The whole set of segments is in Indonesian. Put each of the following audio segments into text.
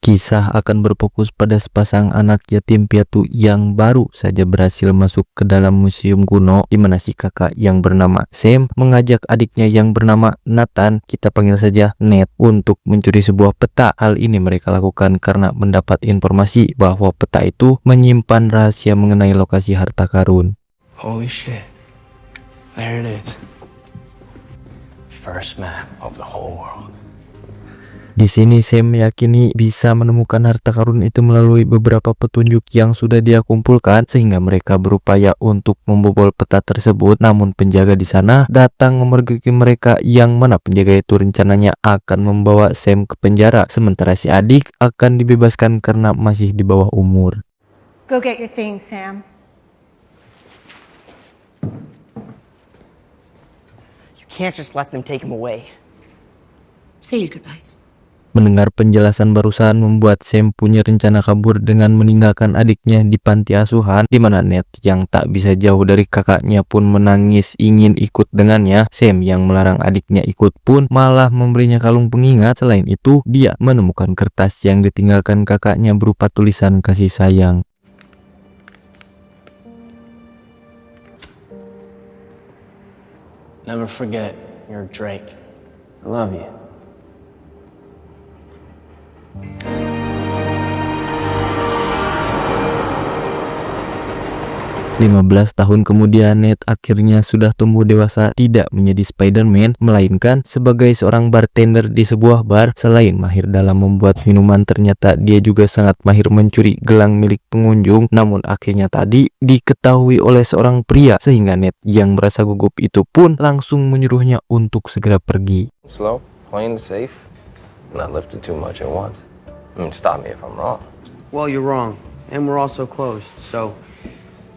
Kisah akan berfokus pada sepasang anak yatim piatu yang baru saja berhasil masuk ke dalam museum kuno, di mana si kakak yang bernama Sam mengajak adiknya yang bernama Nathan, kita panggil saja Ned, untuk mencuri sebuah peta. Hal ini mereka lakukan karena mendapat informasi bahwa peta itu menyimpan rahasia mengenai lokasi harta karun. Holy shit. There it is. First map of the whole world. Di sini Sam meyakini bisa menemukan harta karun itu melalui beberapa petunjuk yang sudah dia kumpulkan, sehingga mereka berupaya untuk membobol peta tersebut. Namun penjaga di sana datang memergoki mereka, yang mana penjaga itu rencananya akan membawa Sam ke penjara, sementara si adik akan dibebaskan karena masih di bawah umur. Go get your things, Sam. You can't just let them take him away. Say your goodbyes. Mendengar penjelasan barusan membuat Sam punya rencana kabur dengan meninggalkan adiknya di panti asuhan, di mana Ned yang tak bisa jauh dari kakaknya pun menangis ingin ikut dengannya. Sam yang melarang adiknya ikut pun malah memberinya kalung pengingat. Selain itu, dia menemukan kertas yang ditinggalkan kakaknya berupa tulisan kasih sayang. Never forget, you're Drake. I love you. 15 tahun kemudian, Ned akhirnya sudah tumbuh dewasa, tidak menjadi Spider-Man, melainkan sebagai seorang bartender di sebuah bar. Selain mahir dalam membuat minuman, ternyata dia juga sangat mahir mencuri gelang milik pengunjung. Namun akhirnya tadi diketahui oleh seorang pria, sehingga Ned yang merasa gugup itu pun langsung menyuruhnya untuk segera pergi. Slow, plain, safe, not lifting too much at once. Stop me if I'm wrong. Well, you're wrong. And we're also closed, so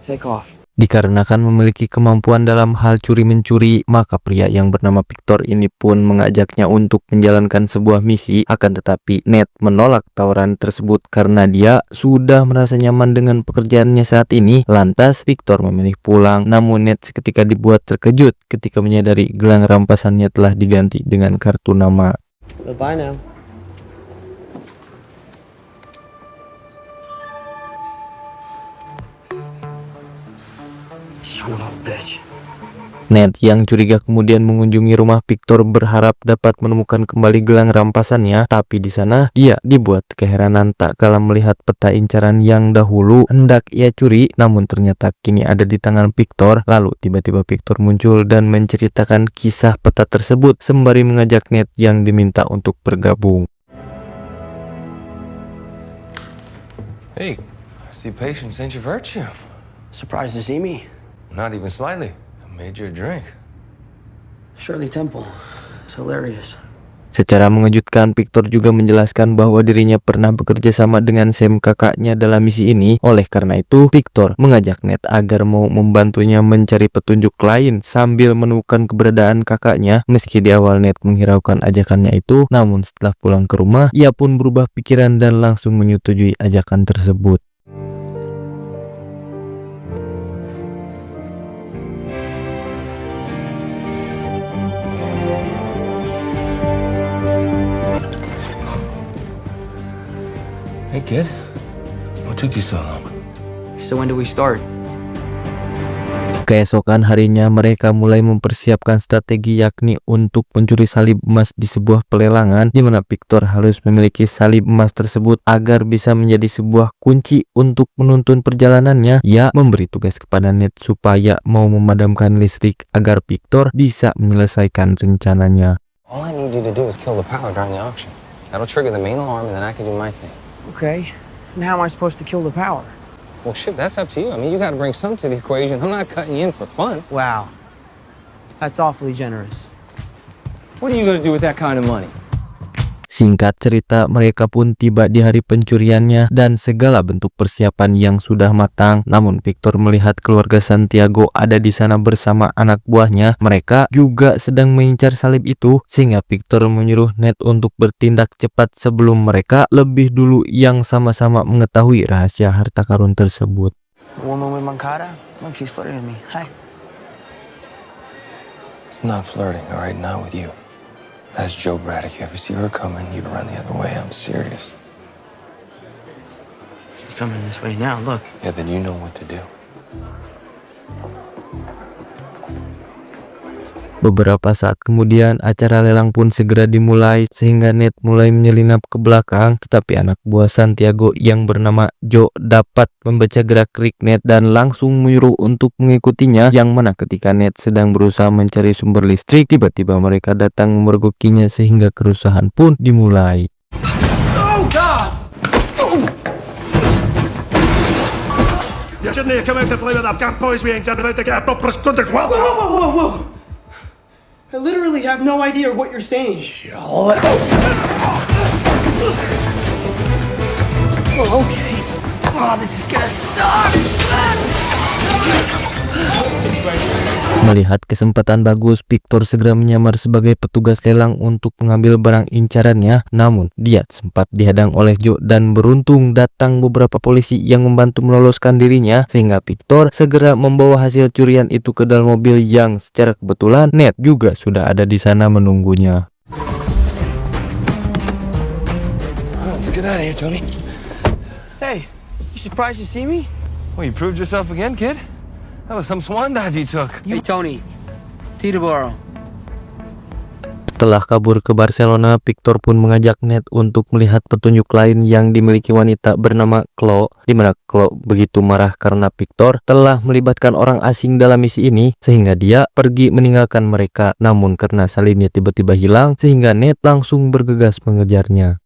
take off. Dikarenakan memiliki kemampuan dalam hal curi-mencuri, maka pria yang bernama Victor ini pun mengajaknya untuk menjalankan sebuah misi. Akan tetapi Ned menolak tawaran tersebut karena dia sudah merasa nyaman dengan pekerjaannya saat ini. Lantas Victor memilih pulang, namun Ned seketika dibuat terkejut ketika menyadari gelang rampasannya telah diganti dengan kartu nama. Bye now. Son of a bitch. Ned yang curiga kemudian mengunjungi rumah Victor berharap dapat menemukan kembali gelang rampasannya, tapi di sana dia dibuat keheranan tak kalah melihat peta incaran yang dahulu hendak ia curi, namun ternyata kini ada di tangan Victor. Lalu tiba-tiba Victor muncul dan menceritakan kisah peta tersebut sembari mengajak Ned yang diminta untuk bergabung. Hey, I see patience ain't your virtue. Surprised to see me? Not even slightly. I made you a drink. Shirley Temple. It's hilarious. Secara mengejutkan, Victor juga menjelaskan bahwa dirinya pernah bekerja sama dengan Sam kakaknya dalam misi ini. Oleh karena itu, Victor mengajak Ned agar mau membantunya mencari petunjuk lain sambil menemukan keberadaan kakaknya. Meski di awal Ned menghiraukan ajakannya itu, namun setelah pulang ke rumah, ia pun berubah pikiran dan langsung menyetujui ajakan tersebut. Hey kid, what took you so long? So when do we start? Keesokan harinya mereka mulai mempersiapkan strategi, yakni untuk mencuri salib emas di sebuah pelelangan, di mana Victor harus memiliki salib emas tersebut agar bisa menjadi sebuah kunci untuk menuntun perjalanannya. Ia memberi tugas kepada Ned supaya mau memadamkan listrik agar Victor bisa menyelesaikan rencananya. All I need you to do is kill the power during the auction. That'll trigger the main alarm and then I can do my thing. Okay. And how am I supposed to kill the power? Well, shit, that's up to you. I mean, you gotta bring some to the equation. I'm not cutting you in for fun. Wow. That's awfully generous. What are you gonna do with that kind of money? Singkat cerita, mereka pun tiba di hari pencuriannya dan segala bentuk persiapan yang sudah matang. Namun Victor melihat keluarga Santiago ada di sana bersama anak buahnya. Mereka juga sedang mengincar salib itu, sehingga Victor menyuruh Ned untuk bertindak cepat sebelum mereka lebih dulu yang sama-sama mengetahui rahasia harta karun tersebut. Woman with Mancada? Look, she's flirting with me. Hi. It's not flirting, all right? Not with you. That's Joe Braddock. You ever see her coming, you'd run the other way. I'm serious. coming this way now. Look. Yeah, then you know what to do. Beberapa saat kemudian acara lelang pun segera dimulai sehingga Ned mulai menyelinap ke belakang, tetapi anak buah Santiago yang bernama Joe dapat membaca gerak-gerik Ned dan langsung menyuruh untuk mengikutinya, yang mana ketika Ned sedang berusaha mencari sumber listrik, tiba-tiba mereka datang memergokinya sehingga kerusuhan pun dimulai. Oh God! You shouldn't have come out to play with that cat boys. We ain't dead about to get up for Scunder's well. Whoa! I literally have no idea what you're saying. Oh, okay. Oh, this is gonna suck. Melihat kesempatan bagus, Victor segera menyamar sebagai petugas lelang untuk mengambil barang incarannya. Namun, dia sempat dihadang oleh Joe dan beruntung datang beberapa polisi yang membantu meloloskan dirinya, sehingga Victor segera membawa hasil curian itu ke dalam mobil yang secara kebetulan Ned juga sudah ada di sana menunggunya. Let's get out of here, Tony. Hey, you surprised to see me? Well, you proved yourself again, kid. That was some swan dive you took. Hey, Tony. Teterboro. Setelah kabur ke Barcelona, Victor pun mengajak Ned untuk melihat petunjuk lain yang dimiliki wanita bernama Chloe, di mana Chloe begitu marah karena Victor telah melibatkan orang asing dalam misi ini, sehingga dia pergi meninggalkan mereka. Namun karena salinnya tiba-tiba hilang, sehingga Ned langsung bergegas mengejarnya.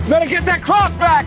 Better get that cross back!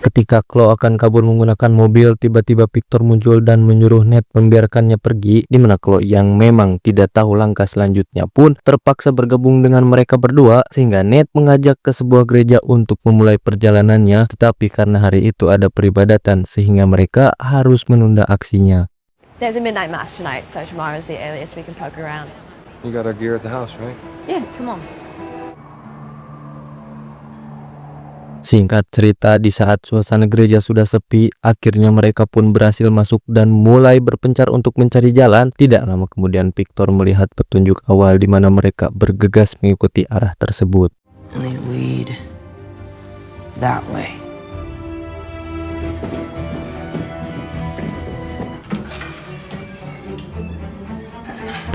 Ketika Chloe akan kabur menggunakan mobil, tiba-tiba Victor muncul dan menyuruh Ned membiarkannya pergi, di mana Chloe yang memang tidak tahu langkah selanjutnya pun terpaksa bergabung dengan mereka berdua, sehingga Ned mengajak ke sebuah gereja untuk memulai perjalanannya, tetapi karena hari itu ada peribadatan sehingga mereka harus menunda aksinya. There's a midnight mass tonight, so tomorrow's the earliest we can poke around. You got our gear at the house, right? Yeah, come on. Singkat cerita, di saat suasana gereja sudah sepi, akhirnya mereka pun berhasil masuk dan mulai berpencar untuk mencari jalan. Tidak lama kemudian Victor melihat petunjuk awal di mana mereka bergegas mengikuti arah tersebut. And they lead that way.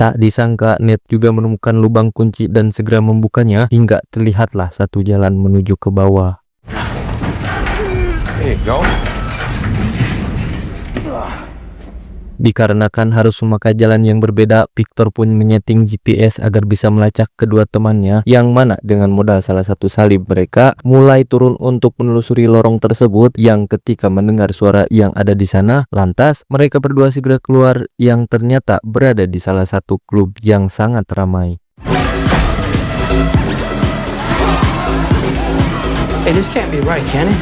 Tak disangka Ned juga menemukan lubang kunci dan segera membukanya hingga terlihatlah satu jalan menuju ke bawah. There you go. Dikarenakan harus memakai jalan yang berbeda, Victor pun menyeting GPS agar bisa melacak kedua temannya, yang mana dengan modal salah satu salib mereka mulai turun untuk menelusuri lorong tersebut, yang ketika mendengar suara yang ada di sana, lantas mereka berdua segera keluar yang ternyata berada di salah satu klub yang sangat ramai. Hey, this can't be right, can it?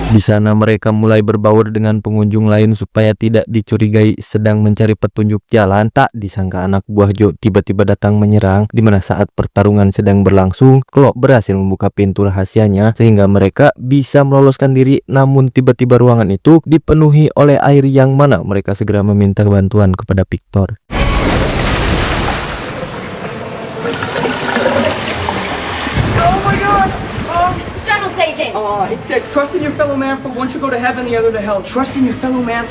Di sana mereka mulai berbaur dengan pengunjung lain supaya tidak dicurigai sedang mencari petunjuk jalan. Tak disangka anak buah Joe tiba-tiba datang menyerang, di mana saat pertarungan sedang berlangsung, Chloe berhasil membuka pintu rahasianya sehingga mereka bisa meloloskan diri. Namun tiba-tiba ruangan itu dipenuhi oleh air, yang mana mereka segera meminta bantuan kepada Victor. Saging. It said, trust in your fellow man, for once you go to heaven, the other to hell. Trust in your fellow man.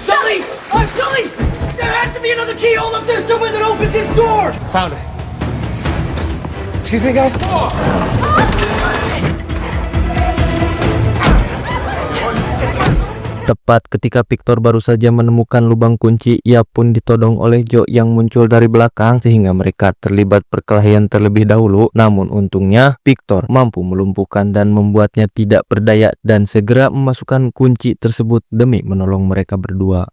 Sully! Oh, Sully! There has to be another keyhole up there somewhere that opens this door! Found it. Excuse me, guys. Tepat ketika Victor baru saja menemukan lubang kunci, ia pun ditodong oleh Joe yang muncul dari belakang sehingga mereka terlibat perkelahian terlebih dahulu. Namun untungnya Victor mampu melumpuhkan dan membuatnya tidak berdaya dan segera memasukkan kunci tersebut demi menolong mereka berdua.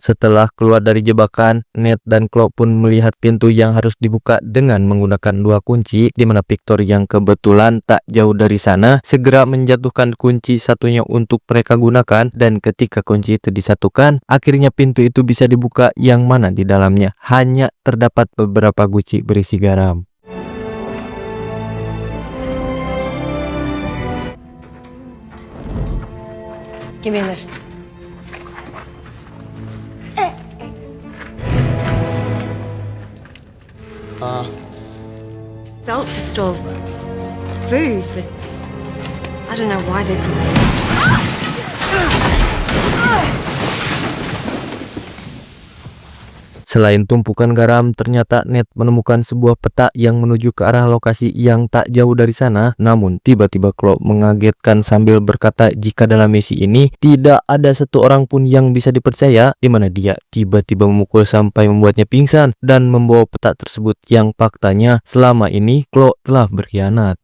Setelah keluar dari jebakan, Ned dan Chloe pun melihat pintu yang harus dibuka dengan menggunakan 2 kunci, di mana Victor yang kebetulan tak jauh dari sana segera menjatuhkan kunci satunya untuk mereka gunakan, dan ketika kunci itu disatukan, akhirnya pintu itu bisa dibuka yang mana di dalamnya hanya terdapat beberapa guci berisi garam. Give me a lift. Salt to store food, but I don't know why they put... Selain tumpukan garam, ternyata Ned menemukan sebuah peta yang menuju ke arah lokasi yang tak jauh dari sana. Namun tiba-tiba Chloe mengagetkan sambil berkata jika dalam misi ini tidak ada satu orang pun yang bisa dipercaya, di mana dia tiba-tiba memukul sampai membuatnya pingsan dan membawa peta tersebut yang faktanya selama ini Chloe telah berkhianat.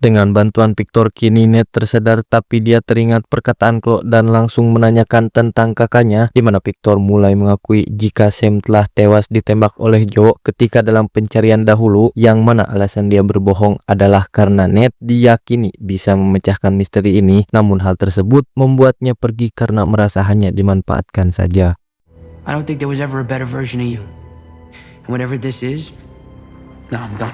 Dengan bantuan Victor, kini Ned tersadar, tapi dia teringat perkataan Chloe dan langsung menanyakan tentang kakaknya, di mana Victor mulai mengakui jika Sam telah tewas ditembak oleh Joe ketika dalam pencarian dahulu, yang mana alasan dia berbohong adalah karena Ned diyakini bisa memecahkan misteri ini, namun hal tersebut membuatnya pergi karena merasa hanya dimanfaatkan saja. I don't think there was ever a better version of you. And whatever this is, no, I'm done.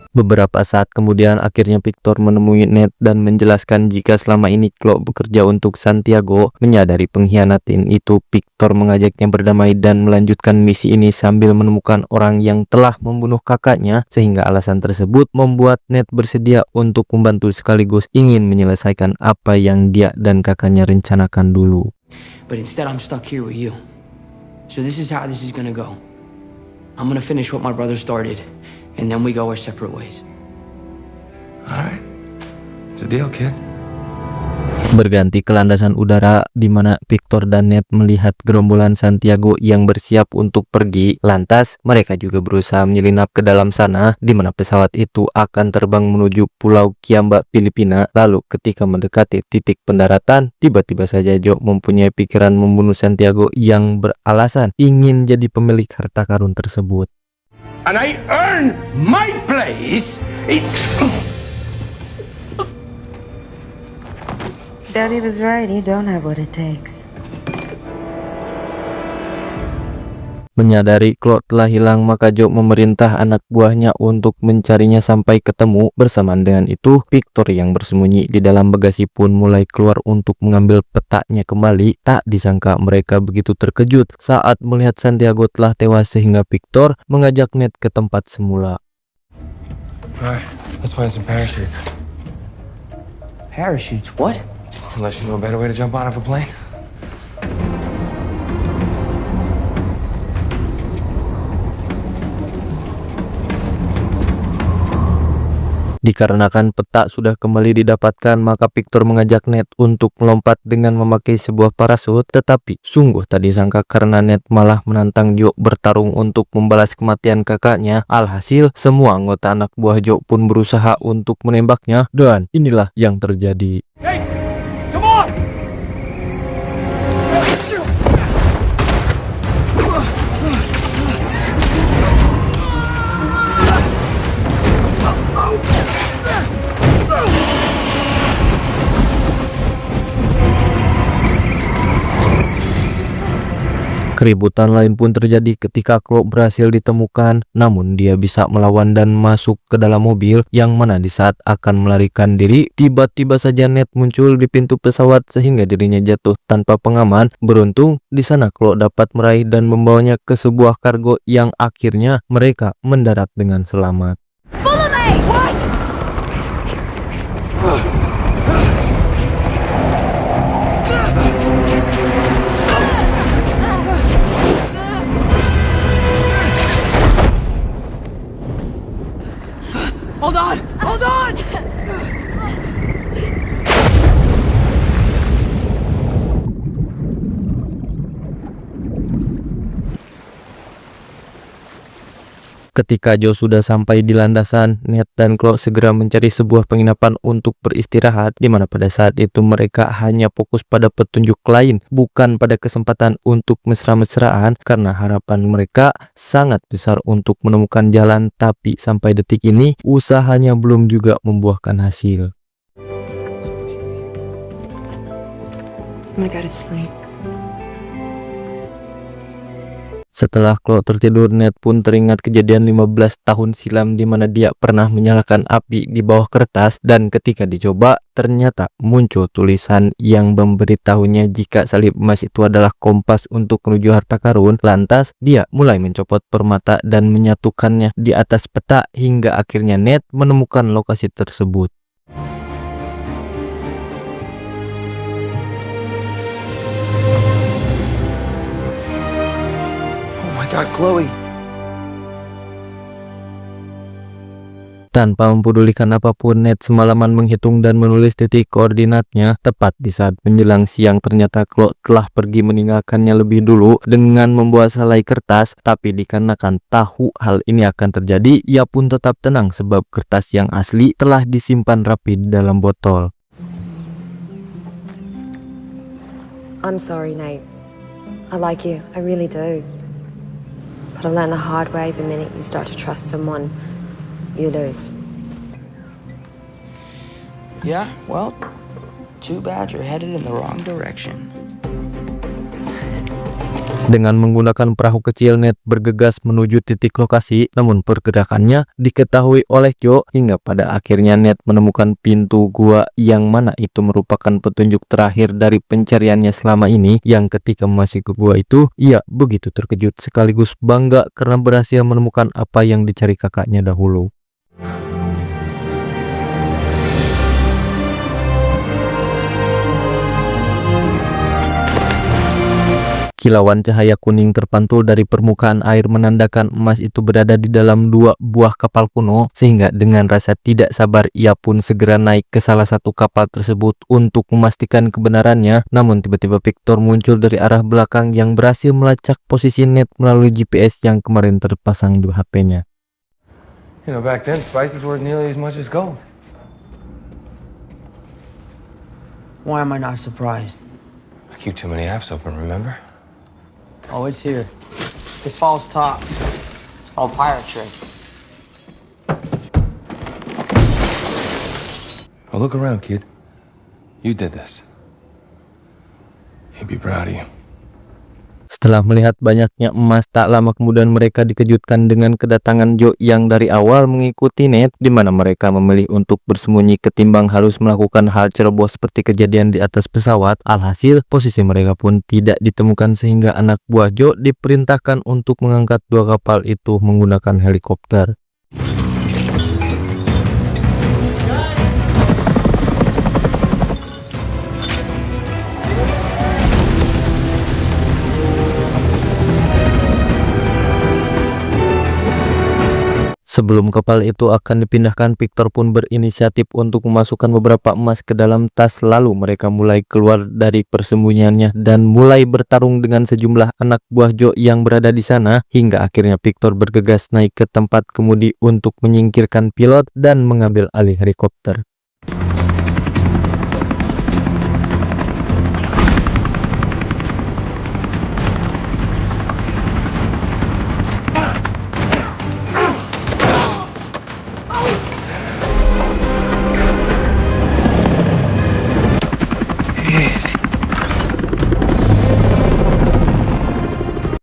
Beberapa saat kemudian akhirnya Victor menemui Ned dan menjelaskan jika selama ini Chloe bekerja untuk Santiago. Menyadari pengkhianatan itu, Victor mengajaknya berdamai dan melanjutkan misi ini sambil menemukan orang yang telah membunuh kakaknya, sehingga alasan tersebut membuat Ned bersedia untuk membantu sekaligus ingin menyelesaikan apa yang dia dan kakaknya rencanakan dulu. But instead I'm stuck here with you. So this is how this is gonna go. I'm gonna finish what my brother started, and then we go our separate ways. Alright. It's a deal, kid. Berganti ke landasan udara, di mana Victor dan Ned melihat gerombolan Santiago yang bersiap untuk pergi. Lantas mereka juga berusaha menyelinap ke dalam sana, di mana pesawat itu akan terbang menuju Pulau Kiamba, Filipina. Lalu ketika mendekati titik pendaratan, tiba-tiba saja Joe mempunyai pikiran membunuh Santiago yang beralasan ingin jadi pemilik harta karun tersebut. And I earn my place in... Daddy was right, you don't have what it takes. Menyadari Chloe telah hilang, maka Joe memerintah anak buahnya untuk mencarinya sampai ketemu. Bersamaan dengan itu, Victor yang bersembunyi di dalam bagasi pun mulai keluar untuk mengambil petanya kembali. Tak disangka mereka begitu terkejut saat melihat Santiago telah tewas, sehingga Victor mengajak Ned ke tempat semula. Alright, let's find some parachutes. Parachutes? What? Unless you know a better way to jump out of a plane. Dikarenakan peta sudah kembali didapatkan, maka Victor mengajak Ned untuk melompat dengan memakai sebuah parasut. Tetapi sungguh tak disangka karena Ned malah menantang Joe bertarung untuk membalas kematian kakaknya. Alhasil semua anggota anak buah Joe pun berusaha untuk menembaknya, dan inilah yang terjadi. Hey, come on! Keributan lain pun terjadi ketika Chloe berhasil ditemukan, namun dia bisa melawan dan masuk ke dalam mobil, yang mana di saat akan melarikan diri, tiba-tiba saja Ned muncul di pintu pesawat sehingga dirinya jatuh tanpa pengaman. Beruntung di sana Chloe dapat meraih dan membawanya ke sebuah kargo yang akhirnya mereka mendarat dengan selamat. Follow me! What? Hold on! Hold on! Ketika Joe sudah sampai di landasan, Ned dan Chloe segera mencari sebuah penginapan untuk beristirahat, di mana pada saat itu mereka hanya fokus pada petunjuk lain, bukan pada kesempatan untuk mesra-mesraan, karena harapan mereka sangat besar untuk menemukan jalan, tapi sampai detik ini usahanya belum juga membuahkan hasil. I'm gonna go to sleep. Setelah Chloe tertidur, Ned pun teringat kejadian 15 tahun silam di mana dia pernah menyalakan api di bawah kertas, dan ketika dicoba ternyata muncul tulisan yang memberitahunya jika salib emas itu adalah kompas untuk menuju harta karun. Lantas dia mulai mencopot permata dan menyatukannya di atas peta hingga akhirnya Ned menemukan lokasi tersebut. God, Chloe. Tanpa mempedulikan apapun, Ned semalaman menghitung dan menulis titik koordinatnya. Tepat di saat menjelang siang, ternyata Chloe telah pergi meninggalkannya lebih dulu dengan membawa selai kertas. Tapi dikarenakan tahu hal ini akan terjadi, ia pun tetap tenang sebab kertas yang asli telah disimpan rapi di dalam botol. I'm sorry, Nate. I like you. I really do. But I've learned the hard way, the minute you start to trust someone, you lose. Yeah, well, too bad you're headed in the wrong direction. Dengan menggunakan perahu kecil, Ned bergegas menuju titik lokasi, namun pergerakannya diketahui oleh Joe hingga pada akhirnya Ned menemukan pintu gua yang mana itu merupakan petunjuk terakhir dari pencariannya selama ini, yang ketika memasuki gua itu ia begitu terkejut sekaligus bangga karena berhasil menemukan apa yang dicari kakaknya dahulu. Kilauan cahaya kuning terpantul dari permukaan air menandakan emas itu berada di dalam 2 buah kapal kuno, sehingga dengan rasa tidak sabar ia pun segera naik ke salah satu kapal tersebut untuk memastikan kebenarannya. Namun tiba-tiba Victor muncul dari arah belakang yang berhasil melacak posisi Ned melalui GPS yang kemarin terpasang di HP-nya. You know, back then, spice is worth nearly as much as gold. Why am I not surprised? I keep too many apps open, remember? Oh, it's here. It's a false top. It's all pirate trick. Oh, look around, kid. You did this. He'd be proud of you. Setelah melihat banyaknya emas, tak lama kemudian mereka dikejutkan dengan kedatangan Joe yang dari awal mengikuti Ned, di mana mereka memilih untuk bersembunyi ketimbang harus melakukan hal ceroboh seperti kejadian di atas pesawat. Alhasil, posisi mereka pun tidak ditemukan sehingga anak buah Joe diperintahkan untuk mengangkat 2 kapal itu menggunakan helikopter. Sebelum kapal itu akan dipindahkan, Victor pun berinisiatif untuk memasukkan beberapa emas ke dalam tas. Lalu mereka mulai keluar dari persembunyiannya dan mulai bertarung dengan sejumlah anak buah Joe yang berada di sana, hingga akhirnya Victor bergegas naik ke tempat kemudi untuk menyingkirkan pilot dan mengambil alih helikopter.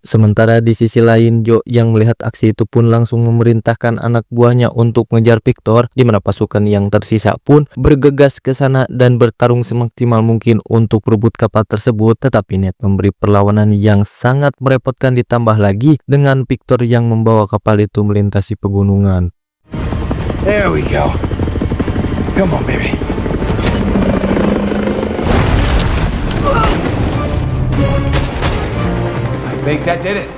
Sementara di sisi lain, Joe yang melihat aksi itu pun langsung memerintahkan anak buahnya untuk mengejar Victor, di mana pasukan yang tersisa pun bergegas ke sana dan bertarung semaksimal mungkin untuk berebut kapal tersebut. Tetapi Ned memberi perlawanan yang sangat merepotkan, ditambah lagi dengan Victor yang membawa kapal itu melintasi pegunungan. There we go. Come on, baby. I think that did it.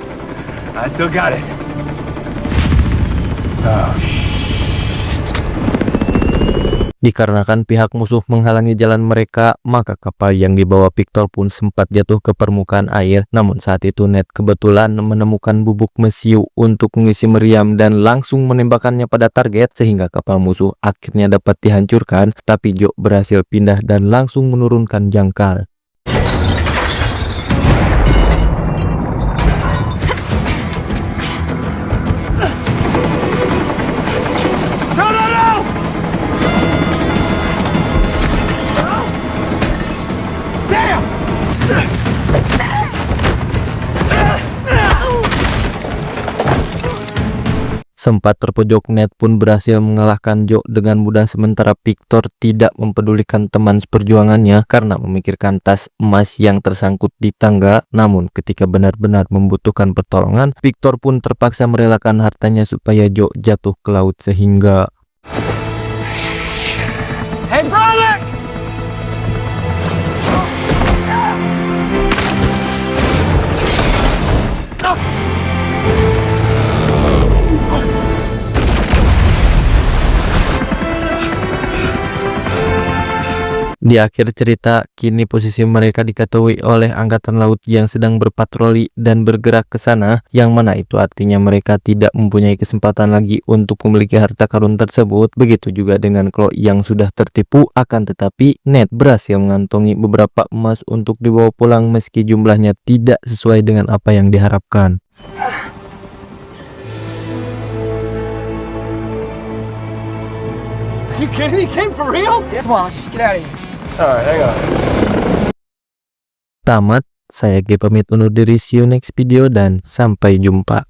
I still got it. Oh, shit. Dikarenakan pihak musuh menghalangi jalan mereka, maka kapal yang dibawa Victor pun sempat jatuh ke permukaan air. Namun saat itu Ned kebetulan menemukan bubuk mesiu untuk mengisi meriam dan langsung menembakkannya pada target sehingga kapal musuh akhirnya dapat dihancurkan, tapi Joe berhasil pindah dan langsung menurunkan jangkar. Sempat terpojok, Ned pun berhasil mengalahkan Joe dengan mudah, sementara Victor tidak mempedulikan teman seperjuangannya karena memikirkan tas emas yang tersangkut di tangga. Namun ketika benar-benar membutuhkan pertolongan, Victor pun terpaksa merelakan hartanya supaya Joe jatuh ke laut sehingga... Hey, brother! Di akhir cerita, kini posisi mereka diketahui oleh angkatan laut yang sedang berpatroli dan bergerak ke sana, yang mana itu artinya mereka tidak mempunyai kesempatan lagi untuk memiliki harta karun tersebut. Begitu juga dengan Chloe yang sudah tertipu, akan tetapi Ned berhasil mengantongi beberapa emas untuk dibawa pulang meski jumlahnya tidak sesuai dengan apa yang diharapkan. You kidding me? You came for real? Yeah. Come on, let's just get out of here. Alright, hang on. Tamat, saya G pamit undur diri, see you next video dan sampai jumpa.